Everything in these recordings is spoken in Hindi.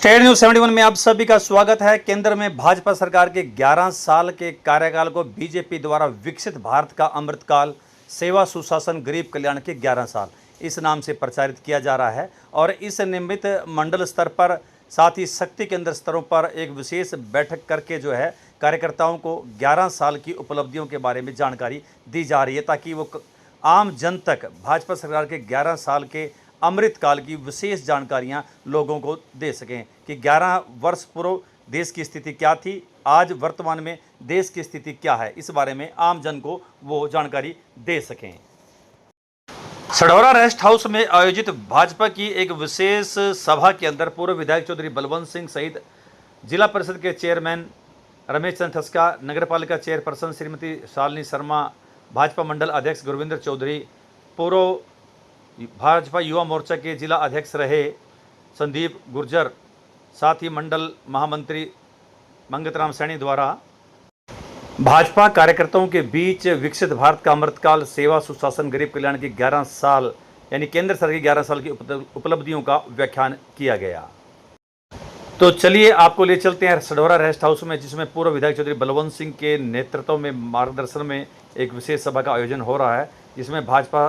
स्टेट न्यूज 71 में आप सभी का स्वागत है। केंद्र में भाजपा सरकार के 11 साल के कार्यकाल को बीजेपी द्वारा विकसित भारत का अमृतकाल, सेवा सुशासन, गरीब कल्याण के 11 साल इस नाम से प्रचारित किया जा रहा है। और इस निमित्त मंडल स्तर पर साथ ही शक्ति केंद्र स्तरों पर एक विशेष बैठक करके कार्यकर्ताओं को 11 साल की उपलब्धियों के बारे में जानकारी दी जा रही है, ताकि वो आम जन तक भाजपा सरकार के 11 साल के अमृतकाल की विशेष जानकारियां लोगों को दे सकें कि 11 वर्ष पूर्व देश की स्थिति क्या थी, आज वर्तमान में देश की स्थिति क्या है, इस बारे में आम जन को वो जानकारी दे सकें। सढौरा रेस्ट हाउस में आयोजित भाजपा की एक विशेष सभा के अंदर पूर्व विधायक चौधरी बलवंत सिंह सहित जिला परिषद के चेयरमैन रमेश चंद ठस्का, नगरपालिका चेयरपर्सन श्रीमती शालिनी शर्मा, भाजपा मंडल अध्यक्ष गुरविंदर चौधरी, पूर्व भाजपा युवा मोर्चा के जिला अध्यक्ष रहे संदीप गुर्जर, साथ ही मंडल महामंत्री मंगतराम सैनी द्वारा भाजपा कार्यकर्ताओं के बीच विकसित भारत का अमृतकाल, सेवा सुशासन, गरीब कल्याण की 11 साल यानी केंद्र सरकार की 11 साल की उपलब्धियों का व्याख्यान किया गया। तो चलिए आपको ले चलते हैं सढौरा रेस्ट हाउस में, जिसमें पूर्व विधायक चौधरी बलवंत सिंह के नेतृत्व में मार्गदर्शन में एक विशेष सभा का आयोजन हो रहा है, जिसमें भाजपा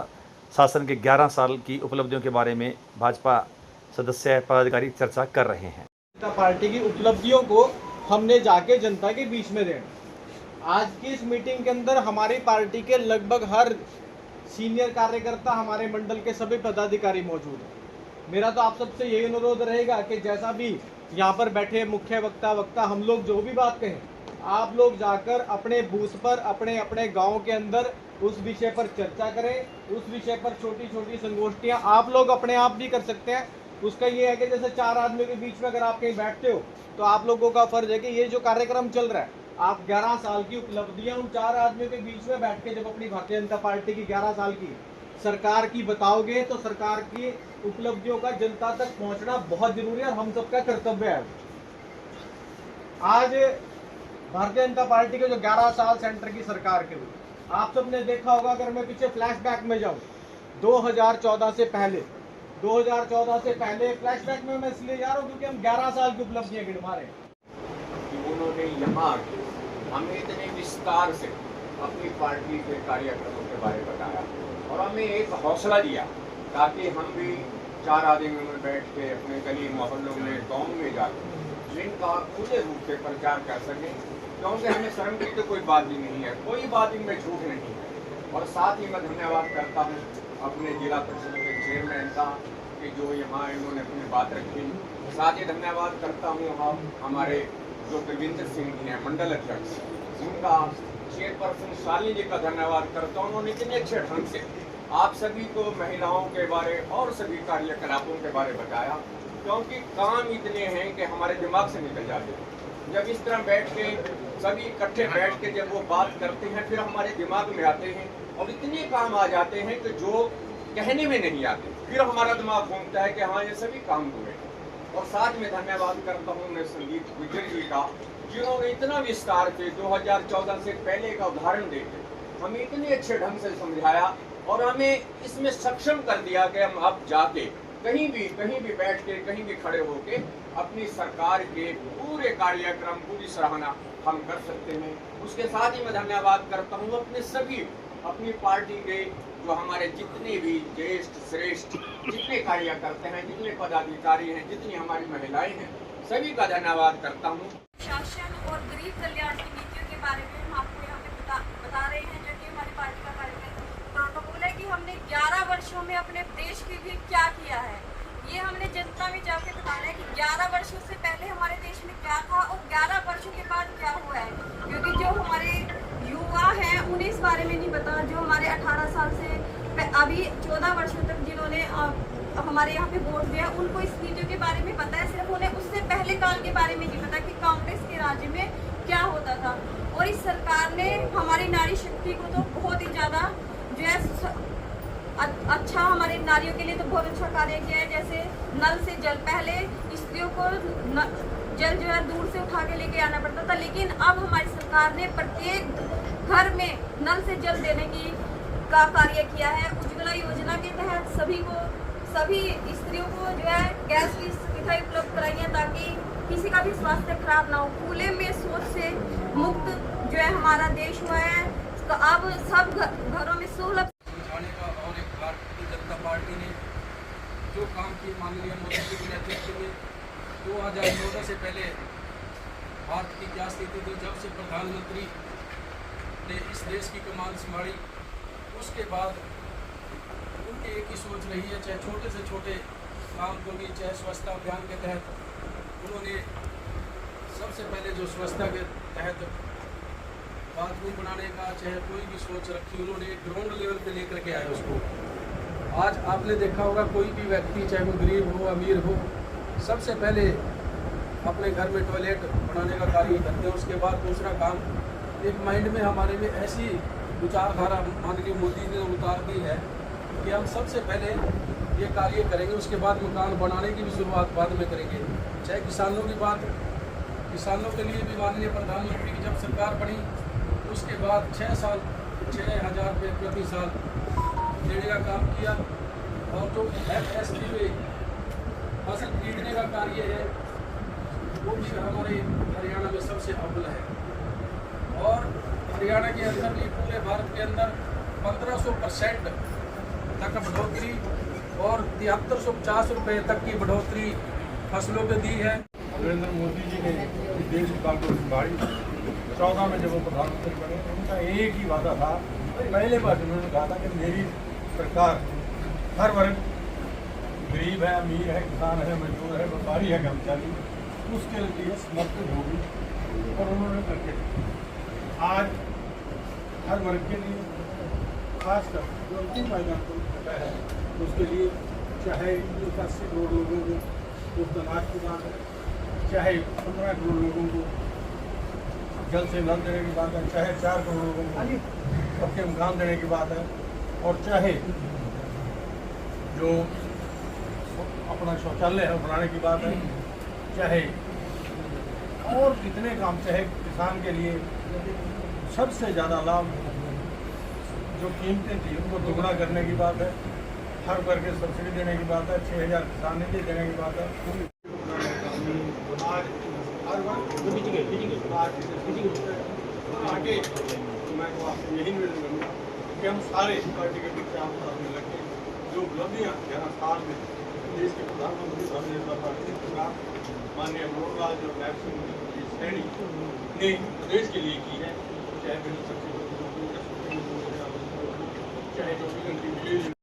शासन के 11 साल की उपलब्धियों के बारे में भाजपा सदस्य पदाधिकारी चर्चा कर रहे हैं। जनता पार्टी की उपलब्धियों को हमने जाके जनता के बीच में देना। आज की इस मीटिंग के अंदर हमारी पार्टी के लगभग हर सीनियर कार्यकर्ता, हमारे मंडल के सभी पदाधिकारी मौजूद हैं। मेरा तो आप सबसे यही अनुरोध रहेगा कि जैसा भी यहाँ पर बैठे मुख्य वक्ता हम लोग जो भी बात कहें, आप लोग जाकर अपने बूथ पर, अपने अपने गाँव के अंदर उस विषय पर चर्चा करें। उस विषय पर छोटी छोटी संगोष्ठियां आप लोग अपने आप भी कर सकते हैं। उसका ये है कि जैसे 4 आदमियों के बीच में अगर आप कहीं बैठते हो तो आप लोगों का फर्ज है कि ये जो कार्यक्रम चल रहा है, आप 11 साल की उपलब्धियां उन 4 आदमियों के बीच में बैठ के जब अपनी भारतीय जनता पार्टी की 11 साल की सरकार की बताओगे तो सरकार की उपलब्धियों का जनता तक पहुंचना बहुत जरूरी है और हम सबका कर्तव्य है। आज भारतीय जनता पार्टी के जो 11 साल सेंटर की सरकार के हुए, आप सबने देखा होगा, अगर मैं पीछे फ्लैशबैक में जाऊं 2014 से पहले, 2014 से पहले फ्लैशबैक में मैं इसलिए जा रहा हूं क्योंकि हम 11 साल की उपलब्धियां गिनवा रहे हैं। उन्होंने यहाँ हमें इतने विस्तार से अपनी पार्टी के कार्यक्रमों के बारे में बताया और हमें एक हौसला दिया ताकि हम भी 4 आदमियों में बैठ के अपने गली मोहल्लों में, गाँव में जाकर इनका खुले रूप से प्रचार कर सकें, क्योंकि हमें शर्म की तो कोई बात भी नहीं है, कोई बात इनमें झूठ नहीं है। और साथ ही मैं धन्यवाद करता हूँ अपने जिला परिषद के चेयरमैन का कि जो यहाँ इन्होंने अपनी बात रखी। साथ ही धन्यवाद करता हूँ हमारे जो गुरविंदर सिंह जी हैं मंडल अध्यक्ष, उनका चेयरपर्सन शालिनी जी का धन्यवाद करता हूँ। उन्होंने इतने अच्छे ढंग से आप सभी को महिलाओं के बारे और सभी कार्यकलापों के बारे बताया, क्योंकि काम इतने हैं कि हमारे दिमाग से निकल जाते हैं। जब इस तरह बैठ के सभी इकट्ठे बैठ के जब वो बात करते हैं फिर हमारे दिमाग में आते हैं और इतने काम आ जाते हैं कि जो कहने में नहीं आते, फिर हमारा दिमाग घूमता है कि हाँ ये सभी काम हुए। और साथ में धन्यवाद करता हूँ मैं संदीप गुर्जर जी का, जिन्होंने इतना विस्तार से 2014 से पहले का उदाहरण देकर हमें इतने अच्छे ढंग से समझाया और हमें इसमें सक्षम कर दिया कि हम अब जाके कहीं भी बैठ के, कहीं भी खड़े होके अपनी सरकार के पूरे कार्यक्रम, पूरी सराहना हम कर सकते हैं। उसके साथ ही मैं धन्यवाद करता हूँ अपनी पार्टी के जो हमारे जितने भी ज्येष्ठ श्रेष्ठ जितने कार्यकर्ता हैं, जितने पदाधिकारी हैं, जितनी हमारी महिलाएं हैं, सभी का धन्यवाद करता हूँ। शासन और गरीब कल्याण की नीतियों के बारे में हम आपको यहाँ पे बता रहे हैं, जो कि हमारी पार्टी का कार्यक्रम प्रोटोकॉल है कि हमने 11 वर्षों में अपने देश के लिए क्या किया है। ये हमने जनता में जाके बताना है कि 11 वर्षों से पहले हमारे देश में क्या था और 11 वर्षों के बाद क्या हुआ है, क्योंकि जो हमारे युवा हैं उन्हें इस बारे में नहीं पता। जो हमारे 18 साल से अभी 14 वर्षों तक जिन्होंने हमारे यहाँ पे वोट दिया, उनको इस नीतियों के बारे में पता है, सिर्फ उन्हें उससे पहले काल के बारे में नहीं पता कि कांग्रेस के राज्य में क्या होता था। और इस सरकार ने हमारी नारी शक्ति को तो बहुत ही ज़्यादा जो है अच्छा, हमारे नारियों के लिए तो बहुत अच्छा कार्य किया है। जैसे नल से जल, पहले स्त्रियों को जल जो है दूर से उठा के लेके आना पड़ता था, लेकिन अब हमारी सरकार ने प्रत्येक घर में नल से जल देने का कार्य किया है। उज्ज्वला योजना के तहत सभी स्त्रियों को जो है गैस की सुविधा उपलब्ध कराई है, ताकि किसी का भी स्वास्थ्य खराब ना हो। खुले में शौच से मुक्त जो है हमारा देश हुआ है। तो अब सब घरों में 16 समझाने का और एक भारतीय जनता पार्टी ने जो काम किए माननीय मोदी जी के नेतृत्व में 2014 से पहले भारत की क्या स्थिति थी, जब से प्रधानमंत्री ने इस देश की कमान संभाली उसके बाद उनकी एक ही सोच रही है, चाहे छोटे से छोटे काम को भी, चाहे स्वच्छता अभियान के तहत उन्होंने सबसे पहले जो स्वच्छता के तहत बाथरूम बनाने का चाहे कोई भी सोच रखी, उन्होंने ग्राउंड लेवल पे लेकर के आए उसको। आज आपने देखा होगा कोई भी व्यक्ति चाहे वो गरीब हो अमीर हो, सबसे पहले अपने घर में टॉयलेट बनाने का कार्य करते हैं। उसके बाद दूसरा काम, एक माइंड में हमारे में ऐसी विचारधारा माननीय मोदी ने उतार दी है कि हम सबसे पहले ये कार्य करेंगे, उसके बाद मकान बनाने की भी शुरुआत बाद में करेंगे। चाहे किसानों की बात, किसानों के लिए भी माननीय प्रधानमंत्री की जब सरकार बनी उसके बाद 6 साल 6,000 रुपये प्रति साल देने का काम किया। और जो FSP पे फसल खरीदने का कार्य है वो भी हमारे हरियाणा में सबसे अव्वल है। और हरियाणा के अंदर भी पूरे भारत के अंदर 1500% तक बढ़ोतरी और 7350 रुपये तक की बढ़ोतरी फसलों पे दी है। नरेंद्र मोदी जी ने इस देश की बात संभाली 14 में जब वो प्रधानमंत्री बने, उनका एक ही वादा था, पहले बार उन्होंने कहा था कि मेरी सरकार हर वर्ग, गरीब है, अमीर है, किसान है, मजदूर है, व्यापारी है, कर्मचारी, उसके लिए समर्पित होगी। और उन्होंने करके आज हर वर्ग के लिए, खासकर जो अंतिम मैदान को है उसके लिए, चाहे 80 करोड़ लोगों को उस अनाज की बात है, चाहे 15 करोड़ लोगों को जल से नल देने की बात है, चाहे 4 करोड़ लोगों को पक्के मकान देने की बात है, और चाहे जो अपना शौचालय है बनाने की बात है, चाहे और कितने काम, चाहे किसान के लिए सबसे ज़्यादा लाभ जो कीमतें थी उनको दोगुना करने की बात है, हर वर्ग के सब्सिडी देने की बात है, 6,000 किसान निधि देने की बात है। आज हर वर्ग आगे मैं तो आपसे यही निवेदन करूँगा कि हम सारे पार्टी के पीछे आप साथ में लग के जो उपलब्धियाँ 11 साल में देश के प्रधानमंत्री भारतीय जनता पार्टी सरकार माननीय मनोहर लाल जो नायब सिंह सैनी ने प्रदेश के लिए की है, चाहे बिना सब्सिडी चाहे 24 घंटे बिजली